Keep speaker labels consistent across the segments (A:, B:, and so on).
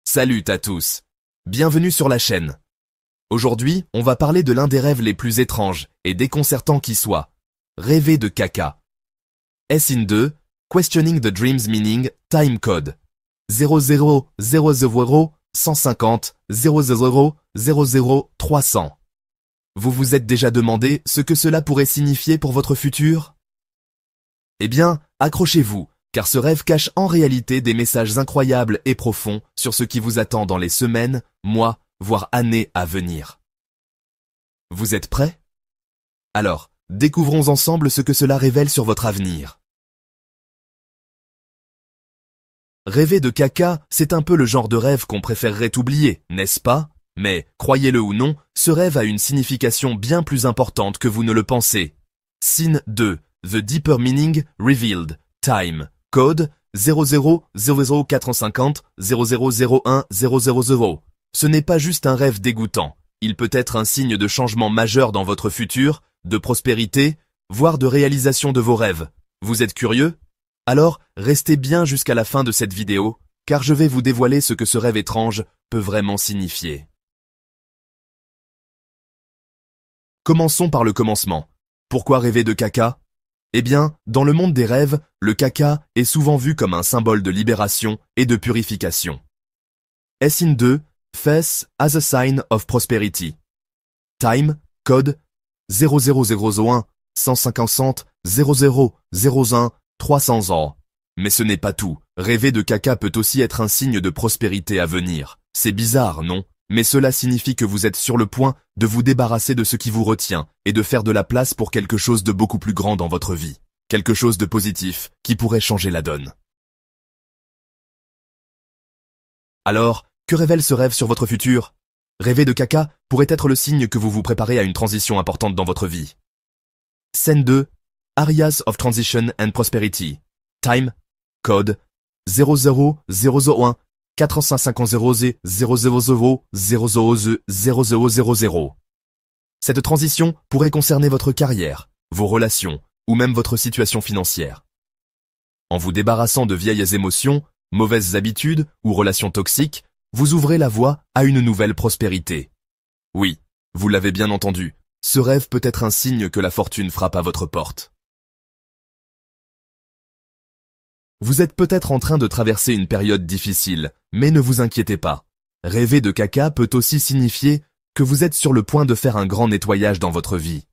A: Salut à tous. Bienvenue sur la chaîne. Aujourd'hui, on va parler de l'un des rêves les plus étranges et déconcertants qui soit. Rêver de caca. SN2, Questioning the Dream's Meaning, Time Code. 0000 150 00 00 300. Vous vous êtes déjà demandé ce que cela pourrait signifier pour votre futur? Eh bien, accrochez-vous, car ce rêve cache en réalité des messages incroyables et profonds sur ce qui vous attend dans les semaines, mois, voire années à venir. Vous êtes prêts? Alors, découvrons ensemble ce que cela révèle sur votre avenir. Rêver de caca, c'est un peu le genre de rêve qu'on préférerait oublier, n'est-ce pas? Mais, croyez-le ou non, ce rêve a une signification bien plus importante que vous ne le pensez. Signe 2, The Deeper Meaning Revealed, Time, Code 000450 0001 000. Ce n'est pas juste un rêve dégoûtant, il peut être un signe de changement majeur dans votre futur, de prospérité, voire de réalisation de vos rêves. Vous êtes curieux? Alors, restez bien jusqu'à la fin de cette vidéo, car je vais vous dévoiler ce que ce rêve étrange peut vraiment signifier. Commençons par le commencement. Pourquoi rêver de caca? Eh bien, dans le monde des rêves, le caca est souvent vu comme un symbole de libération et de purification. SN2, Face as a sign of prosperity. Time, code 00001 150 00 01 300 ans. Mais ce n'est pas tout. Rêver de caca peut aussi être un signe de prospérité à venir. C'est bizarre, non? Mais cela signifie que vous êtes sur le point de vous débarrasser de ce qui vous retient et de faire de la place pour quelque chose de beaucoup plus grand dans votre vie. Quelque chose de positif qui pourrait changer la donne. Alors, que révèle ce rêve sur votre futur? Rêver de caca pourrait être le signe que vous vous préparez à une transition importante dans votre vie. Scène 2, Areas of Transition and Prosperity. Time, code 00001 450 000 0000. Cette transition pourrait concerner votre carrière, vos relations ou même votre situation financière. En vous débarrassant de vieilles émotions, mauvaises habitudes ou relations toxiques, vous ouvrez la voie à une nouvelle prospérité. Oui, vous l'avez bien entendu, ce rêve peut être un signe que la fortune frappe à votre porte. Vous êtes peut-être en train de traverser une période difficile, mais ne vous inquiétez pas. Rêver de caca peut aussi signifier que vous êtes sur le point de faire un grand nettoyage dans votre vie.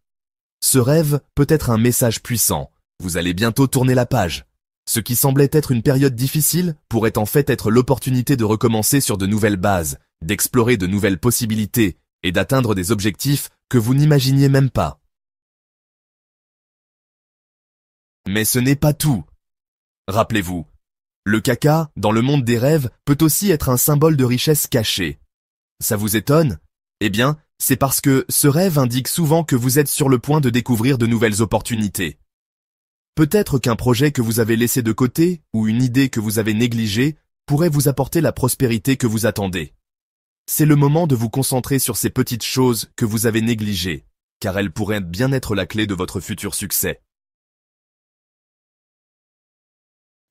A: Ce rêve peut être un message puissant. Vous allez bientôt tourner la page. Ce qui semblait être une période difficile pourrait en fait être l'opportunité de recommencer sur de nouvelles bases, d'explorer de nouvelles possibilités et d'atteindre des objectifs que vous n'imaginiez même pas. Mais ce n'est pas tout. Rappelez-vous, le caca, dans le monde des rêves, peut aussi être un symbole de richesse cachée. Ça vous étonne? Eh bien, c'est parce que ce rêve indique souvent que vous êtes sur le point de découvrir de nouvelles opportunités. Peut-être qu'un projet que vous avez laissé de côté, ou une idée que vous avez négligée, pourrait vous apporter la prospérité que vous attendez. C'est le moment de vous concentrer sur ces petites choses que vous avez négligées, car elles pourraient bien être la clé de votre futur succès.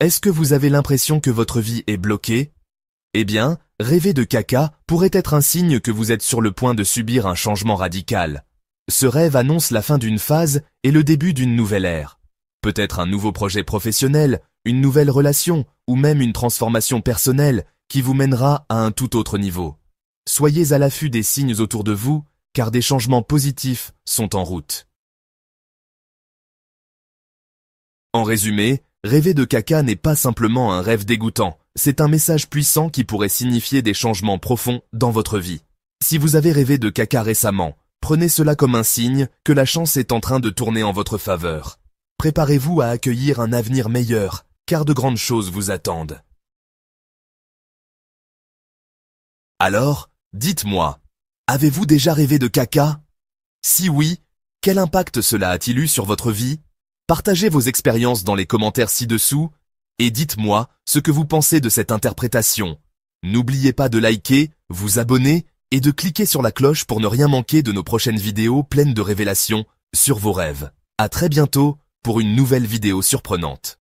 A: Est-ce que vous avez l'impression que votre vie est bloquée? Eh bien, rêver de caca pourrait être un signe que vous êtes sur le point de subir un changement radical. Ce rêve annonce la fin d'une phase et le début d'une nouvelle ère. Peut-être un nouveau projet professionnel, une nouvelle relation ou même une transformation personnelle qui vous mènera à un tout autre niveau. Soyez à l'affût des signes autour de vous, car des changements positifs sont en route. En résumé, rêver de caca n'est pas simplement un rêve dégoûtant, c'est un message puissant qui pourrait signifier des changements profonds dans votre vie. Si vous avez rêvé de caca récemment, prenez cela comme un signe que la chance est en train de tourner en votre faveur. Préparez-vous à accueillir un avenir meilleur, car de grandes choses vous attendent. Alors, dites-moi, avez-vous déjà rêvé de caca? Si oui, quel impact cela a-t-il eu sur votre vie? Partagez vos expériences dans les commentaires ci-dessous et dites-moi ce que vous pensez de cette interprétation. N'oubliez pas de liker, vous abonner et de cliquer sur la cloche pour ne rien manquer de nos prochaines vidéos pleines de révélations sur vos rêves. À très bientôt pour une nouvelle vidéo surprenante.